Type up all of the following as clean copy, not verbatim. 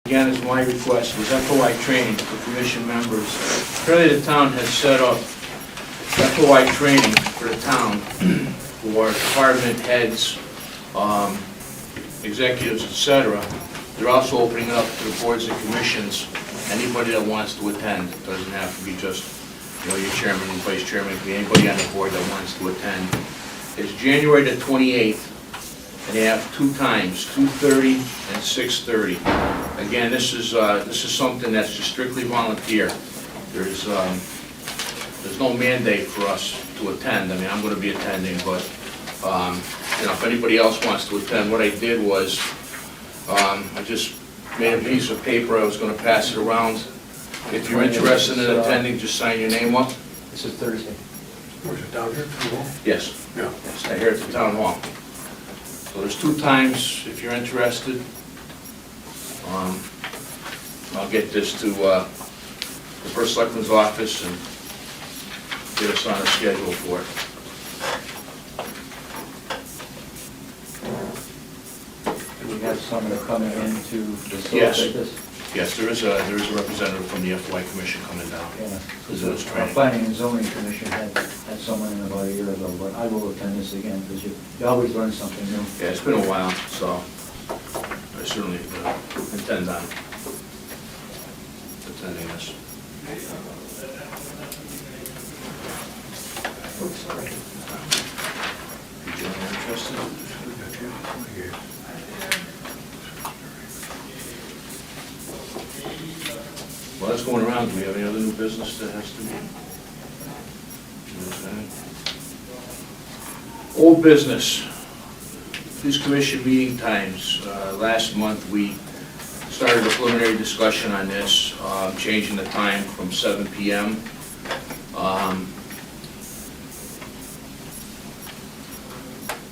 Again, as my request was FOI training for commission members. Currently, the town has set up FOI training for the town for department heads, executives, etc. They're also opening up to the boards and commissions. Anybody that wants to attend. It doesn't have to be just, your chairman and vice chairman. It can be anybody on the board that wants to attend. It's January the 28th. And they have 2 times, 2:30 and 6:30. Again, this is something that's just strictly volunteer. There's no mandate for us to attend. I mean, I'm going to be attending, but if anybody else wants to attend, what I did was I just made a piece of paper. I was going to pass it around. If you're interested in attending, just sign your name up. This is Thursday. Was it down here at the hall? Yes. Yeah. Yes, I hear at the town hall. So there's 2 times if you're interested. I'll get this to the First Selectman's office and get us on a schedule for it. Do we have someone coming in to Yes. facilitate this? Yes, there is a representative from the FOI Commission coming down. Yeah. This is Our training. planning and zoning commission had someone in about a year ago, but I will attend this again because you always learn something new. Yeah, it's been a while, so I certainly intend on attending this. Did you have interested? Well, that's going around. Do we have any other new business that has to be? Old business. These commission meeting times. Last month, we started a preliminary discussion on this, changing the time from 7 p.m.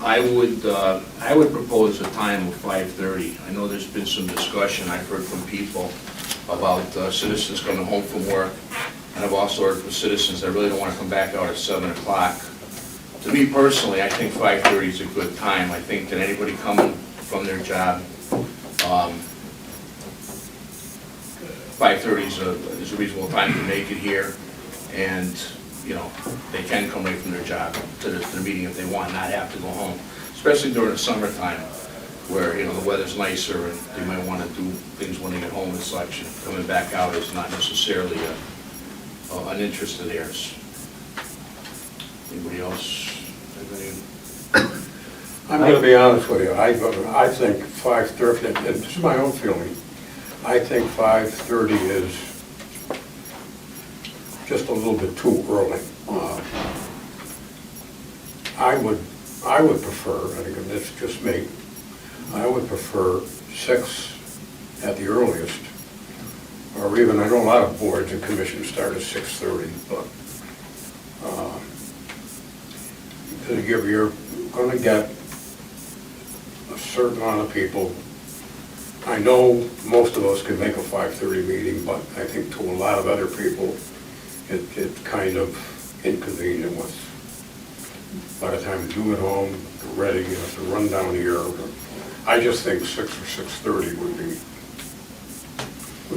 I would propose a time of 5:30. I know there's been some discussion. I've heard from people about citizens coming home from work, and I've also heard from citizens that really don't want to come back out at 7 o'clock. To me personally, I think 5:30 is a good time. I think that anybody coming from their job, 5:30 is a reasonable time to make it here, and they can come right from their job to the meeting if they want, not have to go home, especially during the summertime, where the weather's nicer and they might want to do things when they get home and such. And coming back out is not necessarily an interest of theirs. Anybody else? I'm going to be honest with you. I think 5:30, and this is my own feeling, I think 5:30 is just a little bit too early. I would prefer, and again, this is just me, I would prefer 6 at the earliest, or even, I know a lot of boards and commissions start at 6:30, but because you're going to get a certain amount of people. I know most of us can make a 5:30 meeting, but I think to a lot of other people, it's kind of inconvenient with, by the time you get home, you're ready, you have to run down here. I just think 6 or 6:30 would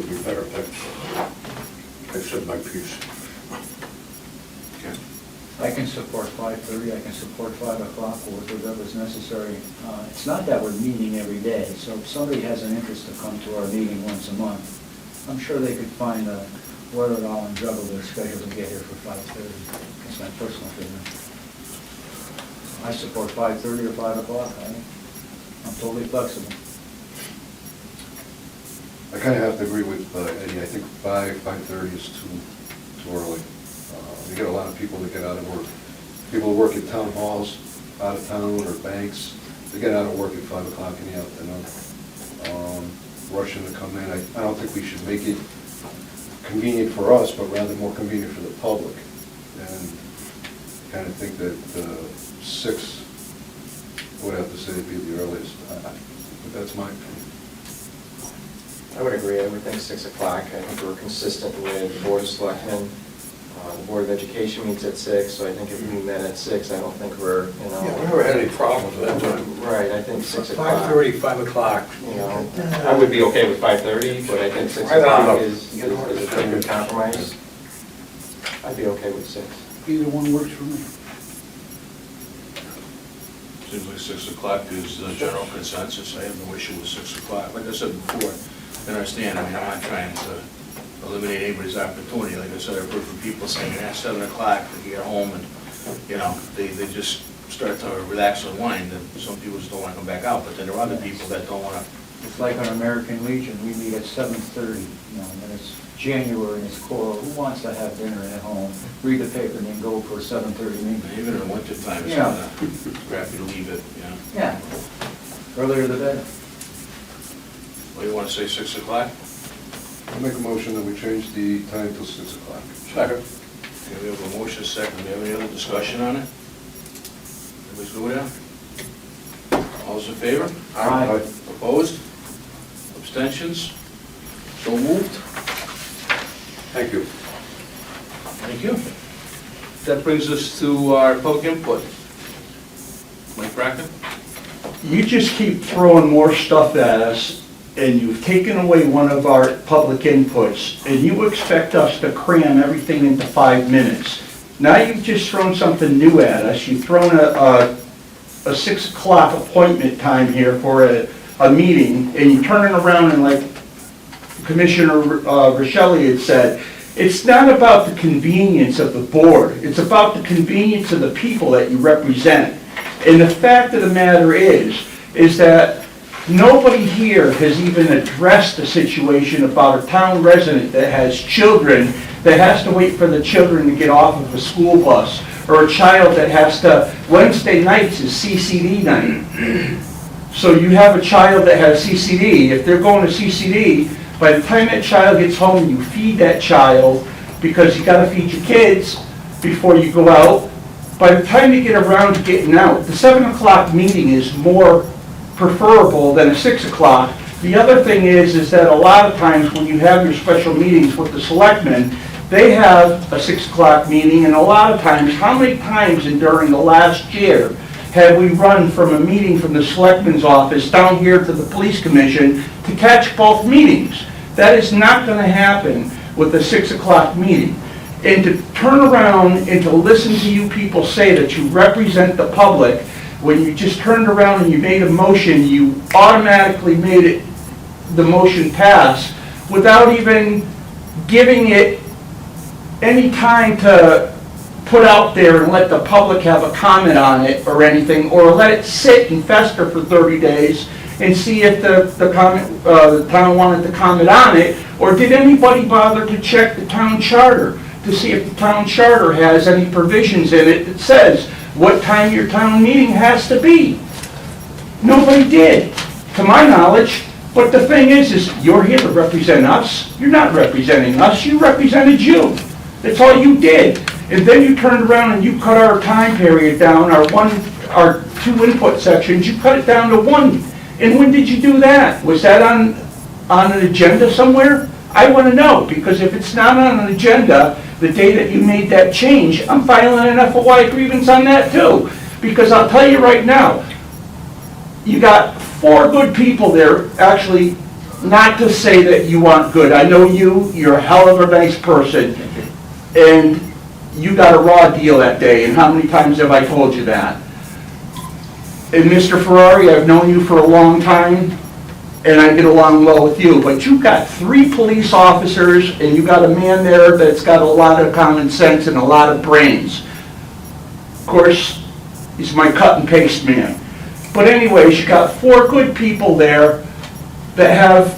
be better. I said my piece. I can support 5:30, I can support 5 o'clock, or whatever's necessary. It's not that we're meeting every day, so if somebody has an interest to come to our meeting once a month, I'm sure they could find a wherewithal and juggle their schedule to get here for 5:30. That's my personal feeling. I support 5:30 or 5 o'clock. I'm totally flexible. I kind of have to agree with Eddie. I think 5:30 is too early. We get a lot of people that get out of work. People who work at town halls, out of town, or banks, they get out of work at 5 o'clock in the afternoon, rushing to come in. I don't think we should make it convenient for us, but rather more convenient for the public. And I kind of think that 6, I would have to say would be the earliest. But that's my opinion. I would agree. I would think 6 o'clock. I think we're consistent with the Board of Selectmen. The Board of Education meets at 6, so I think if we met at 6, I don't think we're, Yeah, we never had any problems with that time. Right, I think 6 o'clock. 5:30, 5 o'clock. I would be okay with 5:30, but I think 6 Right on o'clock the- is a pretty good compromise. I'd be okay with 6. Either one works for me. Seems like 6 o'clock is the general consensus. I have no issue with 6 o'clock. Like I said before, I understand, I mean, I'm not trying to eliminate anybody's opportunity. Like I said, I've heard from people saying at 7 o'clock, they get home and, you know, they just start to relax and wind, and some people just don't want to come back out, but then there are other people that don't want to. It's like on American Legion, we meet at 7:30, you know, and it's January and it's cold. Who wants to have dinner at home, read the paper, and then go for a 7:30 meeting? Even in the winter time, it's Yeah. kind of crappy to leave it, you know. Yeah, earlier the better. Well, you want to say 6 o'clock? I'll make a motion that we change the time till 6 o'clock. Second. Okay, we have a motion, second. Do we have any other discussion on it? Everybody's good with that? All those in favor? Aye. Opposed? Abstentions? So moved? Thank you. Thank you. That brings us to our public input. Mike Bracken? You just keep throwing more stuff at us, and you've taken away one of our public inputs, and you expect us to cram everything into 5 minutes. Now you've just thrown something new at us. You've thrown a 6 o'clock appointment time here for a meeting, and you turn it around and, like Commissioner Rochelle had said, it's not about the convenience of the board. It's about the convenience of the people that you represent. And the fact of the matter is that nobody here has even addressed the situation about a town resident that has children that has to wait for the children to get off of a school bus, or a child that has to, Wednesday nights is CCD night. So you have a child that has CCD, if they're going to CCD, by the time that child gets home, you feed that child, because you gotta feed your kids before you go out. By the time you get around to getting out, the 7 o'clock meeting is more preferable than a 6 o'clock. The other thing is that a lot of times when you have your special meetings with the selectmen, they have a 6 o'clock meeting, and a lot of times, how many times during the last year have we run from a meeting from the selectmen's office down here to the police commission to catch both meetings? That is not going to happen with a 6 o'clock meeting. And to turn around and to listen to you people say that you represent the public, when you just turned around and you made a motion, you automatically made the motion pass without even giving it any time to put out there and let the public have a comment on it or anything, or let it sit and fester for 30 days and see if the town wanted to comment on it, or did anybody bother to check the town charter to see if the town charter has any provisions in it that says what time your town meeting has to be. Nobody did, to my knowledge. But the thing is you're here to represent us. You're not representing us, you represented you. That's all you did. And then you turned around and you cut our time period down, our 2 input sections, you cut it down to 1. And when did you do that? Was that on an agenda somewhere? I want to know, because if it's not on an agenda, the day that you made that change, I'm filing an FOI grievance on that too. Because I'll tell you right now, you got 4 good people there, actually, not to say that you aren't good. I know you're a hell of a nice person, and you got a raw deal that day, and how many times have I told you that? And Mr. Ferrari, I've known you for a long time, and I get along well with you, but you've got 3 police officers, and you got a man there that's got a lot of common sense and a lot of brains. Of course, he's my cut and paste man. But anyways, you got 4 good people there that have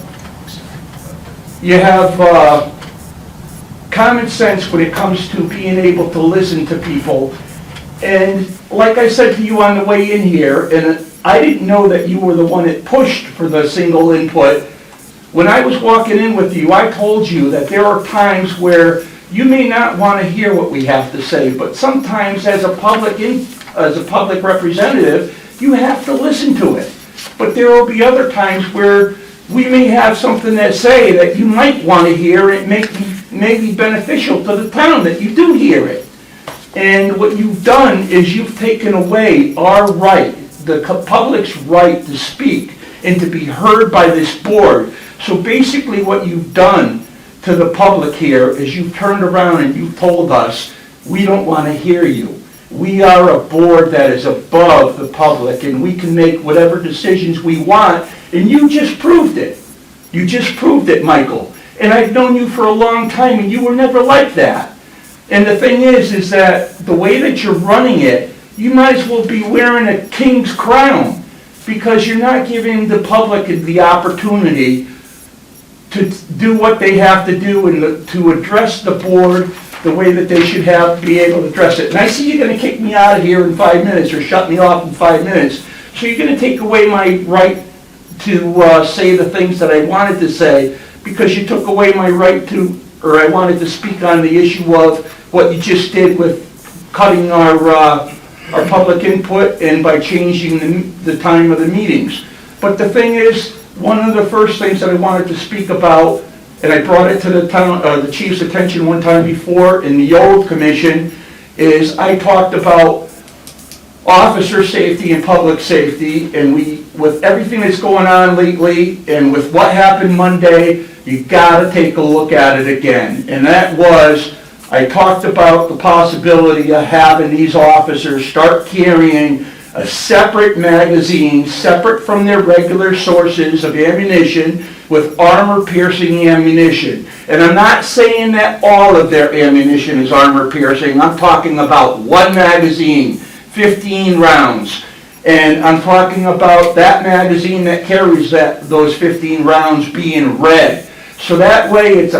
common sense when it comes to being able to listen to people. And like I said to you on the way in here, and I didn't know that you were the one that pushed for the single input. When I was walking in with you, I told you that there are times where you may not want to hear what we have to say, but sometimes as a public representative, you have to listen to it. But there will be other times where we may have something to say that you might want to hear, and it may be beneficial to the town, that you do hear it. And what you've done is you've taken away our right, the public's right to speak and to be heard by this board. So basically what you've done to the public here is you've turned around and you've told us, we don't want to hear you. We are a board that is above the public and we can make whatever decisions we want, and you just proved it. You just proved it, Michael. And I've known you for a long time and you were never like that. And the thing is that the way that you're running it, you might as well be wearing a king's crown, because you're not giving the public the opportunity to do what they have to do and to address the board the way that they should be able to address it. And I see you're going to kick me out of here in 5 minutes or shut me off in 5 minutes. So you're going to take away my right to say the things that I wanted to say, because you took away my right to, or I wanted to speak on the issue of what you just did with cutting our public input and by changing the time of the meetings. But the thing is, one of the first things that I wanted to speak about, and I brought it to the chief's attention one time before in the old commission, is I talked about officer safety and public safety, and with everything that's going on lately and with what happened Monday, you gotta take a look at it again. And that was, I talked about the possibility of having these officers start carrying a separate magazine, separate from their regular sources of ammunition, with armor-piercing ammunition. And I'm not saying that all of their ammunition is armor-piercing. I'm talking about one magazine, 15 rounds. And I'm talking about that magazine that carries those 15 rounds being red. So that way it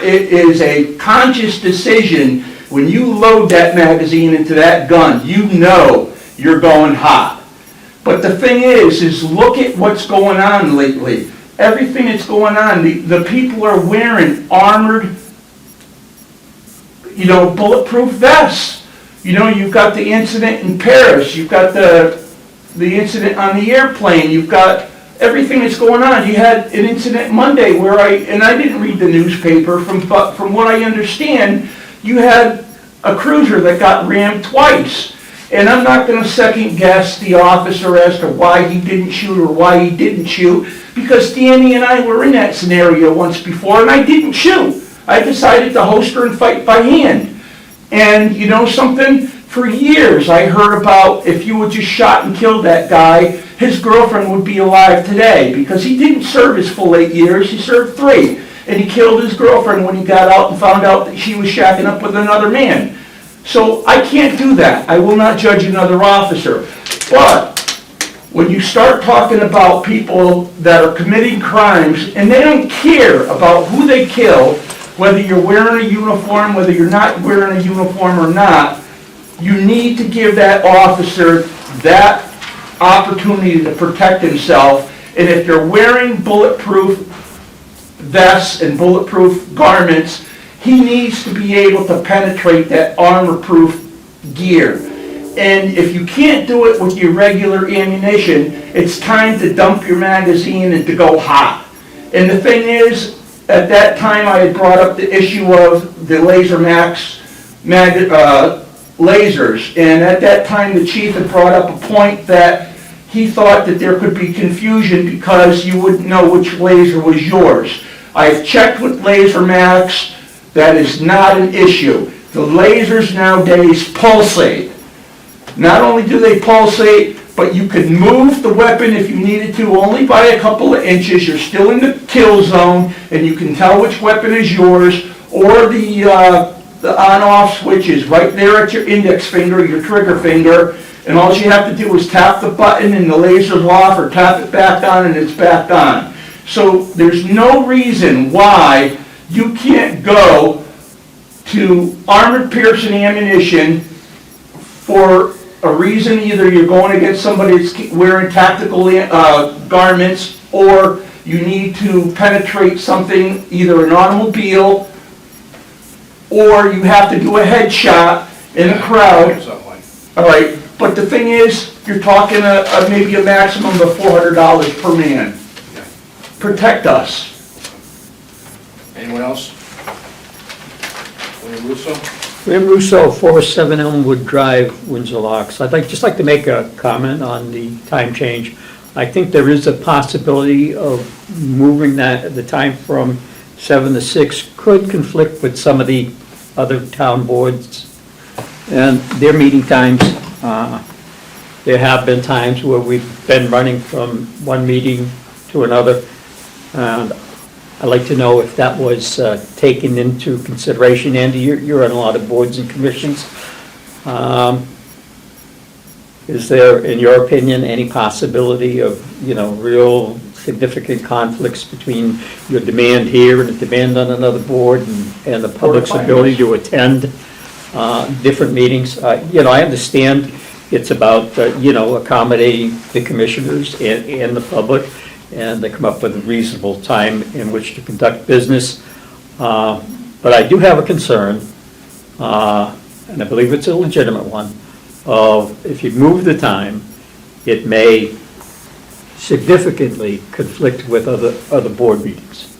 is a conscious decision. When you load that magazine into that gun, you know you're going hot. But the thing is look at what's going on lately. Everything that's going on, the people are wearing armored, bulletproof vests. You've got the incident in Paris, you've got the incident on the airplane, you've got everything that's going on. You had an incident Monday where I didn't read the newspaper, but from what I understand, you had a cruiser that got rammed twice. And I'm not going to second guess the officer as to why he didn't shoot or why he didn't shoot, because Danny and I were in that scenario once before and I didn't shoot. I decided to holster and fight by hand. And you know something? For years I heard about if you would just shot and killed that guy, his girlfriend would be alive today, because he didn't serve his full 8 years, he served 3. And he killed his girlfriend when he got out and found out that she was shacking up with another man. So I can't do that. I will not judge another officer. But when you start talking about people that are committing crimes and they don't care about who they kill, whether you're wearing a uniform, whether you're not wearing a uniform or not, you need to give that officer that opportunity to protect himself. And if they're wearing bulletproof vests and bulletproof garments, he needs to be able to penetrate that armor-proof gear. And if you can't do it with your regular ammunition, it's time to dump your magazine and to go hot. And the thing is, at that time I had brought up the issue of the Laser Max lasers. And at that time the chief had brought up a point that he thought that there could be confusion because you wouldn't know which laser was yours. I've checked with Laser Max. That is not an issue. The lasers nowadays pulsate. Not only do they pulsate, but you can move the weapon if you needed to only by a couple of inches. You're still in the kill zone, and you can tell which weapon is yours, or the on-off switch is right there at your index finger, your trigger finger, and all you have to do is tap the button and the laser's off, or tap it back on and it's back on. So there's no reason why you can't go to armored-piercing ammunition for a reason. Either you're going against somebody that's wearing tactical garments, or you need to penetrate something, either an automobile, or you have to do a headshot in a crowd. All right, but the thing is, you're talking maybe a maximum of $400 per man. Protect us. Anyone else? Councilman Russo? Lynn Russo, 407 Elmwood Drive, Windsor Locks. Just like to make a comment on the time change. I think there is a possibility of moving the time from 7 to 6 could conflict with some of the other town boards and their meeting times. There have been times where we've been running from one meeting to another, and I'd like to know if that was taken into consideration. Andy, you're on a lot of boards and commissions. Is there, in your opinion, any possibility of, real significant conflicts between your demand here and the demand on another board and the public's ability to attend different meetings? I understand it's about, accommodating the commissioners and the public, and they come up with a reasonable time in which to conduct business. But I do have a concern, and I believe it's a legitimate one, of if you move the time, it may significantly conflict with other board meetings.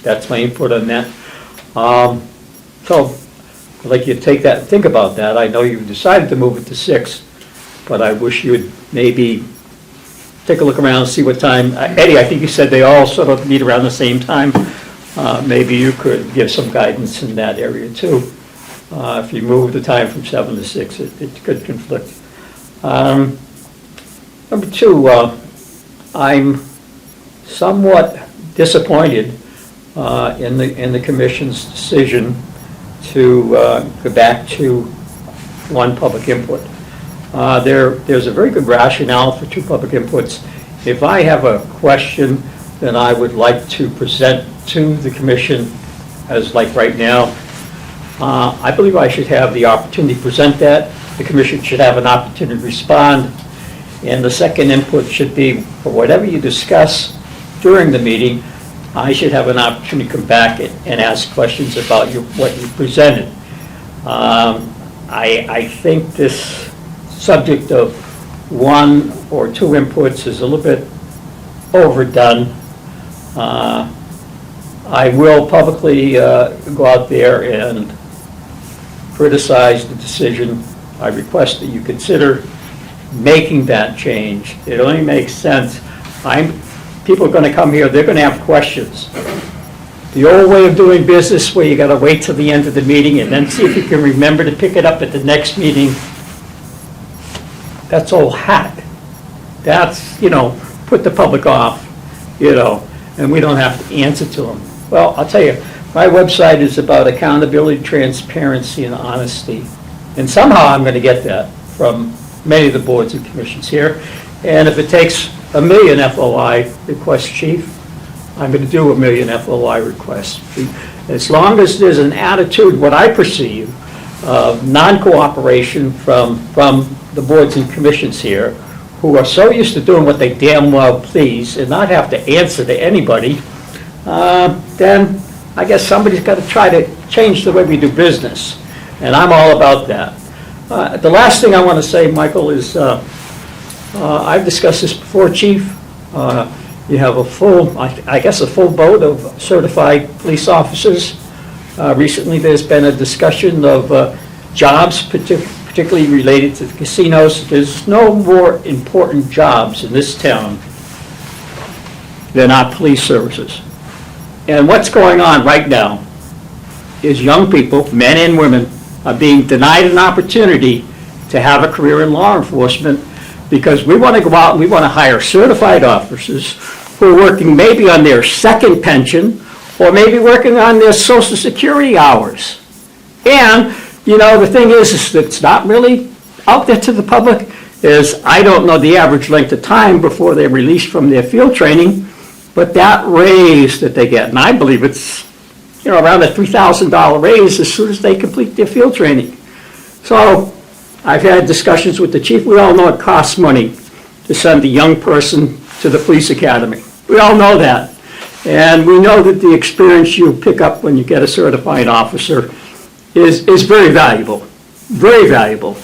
That's my input on that. So I'd like you to take that and think about that. I know you've decided to move it to 6, but I wish you would maybe take a look around and see what time. Eddie, I think you said they all sort of meet around the same time. Maybe you could give some guidance in that area too. If you move the time from 7 to 6, it could conflict. Number 2, I'm somewhat disappointed in the commission's decision to go back to 1 public input. There's a very good rationale for 2 public inputs. If I have a question, then I would like to present to the commission, as like right now. I believe I should have the opportunity to present that. The commission should have an opportunity to respond. And the second input should be, for whatever you discuss during the meeting, I should have an opportunity to come back and ask questions about what you presented. I think this subject of 1 or 2 inputs is a little bit overdone. I will publicly go out there and criticize the decision. I request that you consider making that change. It only makes sense. People are going to come here, they're going to have questions. The old way of doing business where you got to wait till the end of the meeting and then see if you can remember to pick it up at the next meeting, that's old hat. That's, put the public off, and we don't have to answer to them. Well, I'll tell you, my website is about accountability, transparency, and honesty. And somehow I'm going to get that from many of the boards and commissions here. And if it takes 1 million FOI requests, Chief, I'm going to do 1 million FOI requests. As long as there's an attitude, what I perceive, of non-cooperation from the boards and commissions here, who are so used to doing what they damn well please and not have to answer to anybody, then I guess somebody's got to try to change the way we do business. And I'm all about that. The last thing I want to say, Michael, is I've discussed this before, Chief. You have a full boat of certified police officers. Recently, there's been a discussion of jobs, particularly related to the casinos. There's no more important jobs in this town than our police services. And what's going on right now is young people, men and women, are being denied an opportunity to have a career in law enforcement because we want to go out and we want to hire certified officers who are working maybe on their second pension or maybe working on their Social Security hours. And, the thing is that it's not really out there to the public, is I don't know the average length of time before they're released from their field training, but that raise that they get, and I believe it's around a $3,000 raise as soon as they complete their field training. So I've had discussions with the chief. We all know it costs money to send a young person to the police academy. We all know that. And we know that the experience you pick up when you get a certified officer is very valuable, very valuable.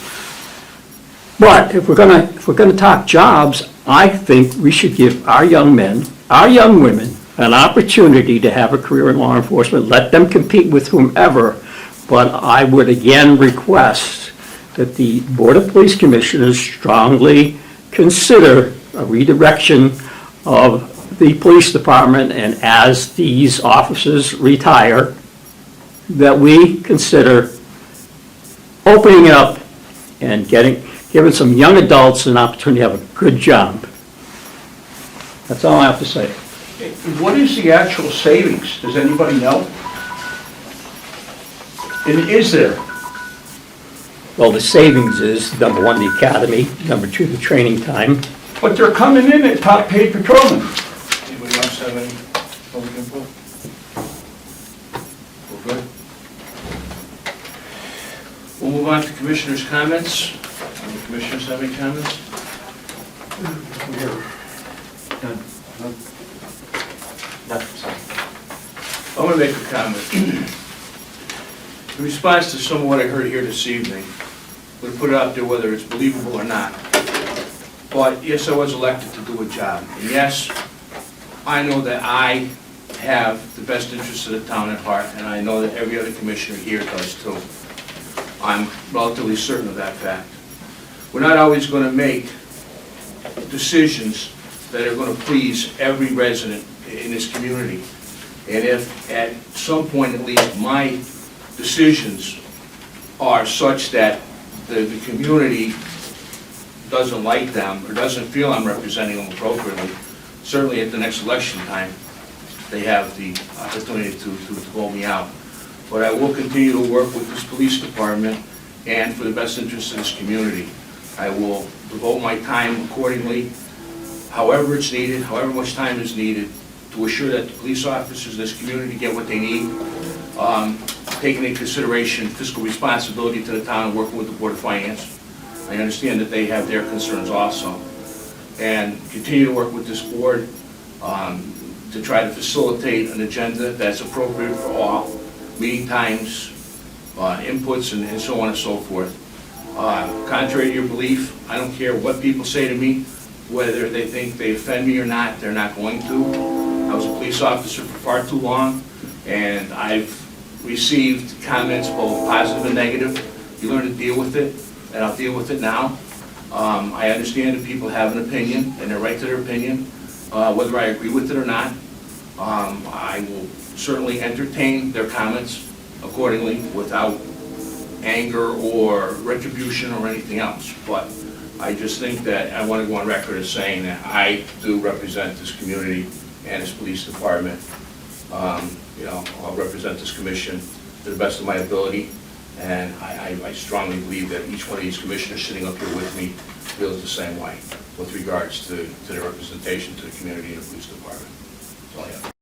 But if we're gonna talk jobs, I think we should give our young men, our young women, an opportunity to have a career in law enforcement. Let them compete with whomever, But I would again request that the Board of Police Commissioners strongly consider a redirection of the police department, and as these officers retire, that we consider opening it up and giving some young adults an opportunity to have a good job. That's all I have to say. What is the actual savings? Does anybody know? And is there? Well, the savings is, number one, the academy, number two, the training time. But they're coming in at top paid patrolmen. Anybody else have any public input? We're good? We'll move on to commissioners' comments. Any commissioners have any comments? No, sorry. I want to make a comment. In response to some of what I heard here this evening, I'm going to put it out there whether it's believable or not. But yes, I was elected to do a job. And yes, I know that I have the best interests of the town at heart, and I know that every other commissioner here does too. I'm relatively certain of that fact. We're not always going to make decisions that are going to please every resident in this community. And if at some point at least my decisions are such that the community doesn't like them or doesn't feel I'm representing them appropriately, certainly at the next election time, they have the opportunity to vote me out. But I will continue to work with this police department and for the best interest of this community. I will devote my time accordingly, however it's needed, however much time is needed, to assure that the police officers in this community get what they need, taking into consideration fiscal responsibility to the town and working with the Board of Finance. I understand that they have their concerns also. And continue to work with this board to try to facilitate an agenda that's appropriate for all, meeting times, inputs, and so on and so forth. Contrary to your belief, I don't care what people say to me, whether they think they offend me or not, they're not going to. I was a police officer for far too long, and I've received comments both positive and negative. You learn to deal with it, and I'll deal with it now. I understand that people have an opinion, and they're right to their opinion, whether I agree with it or not. I will certainly entertain their comments accordingly without anger or retribution or anything else. But I just think that I want to go on record as saying that I do represent this community and this police department. I'll represent this commission to the best of my ability, and I strongly believe that each one of these commissioners sitting up here with me feels the same way with regards to their representation to the community and the police department. That's all I have.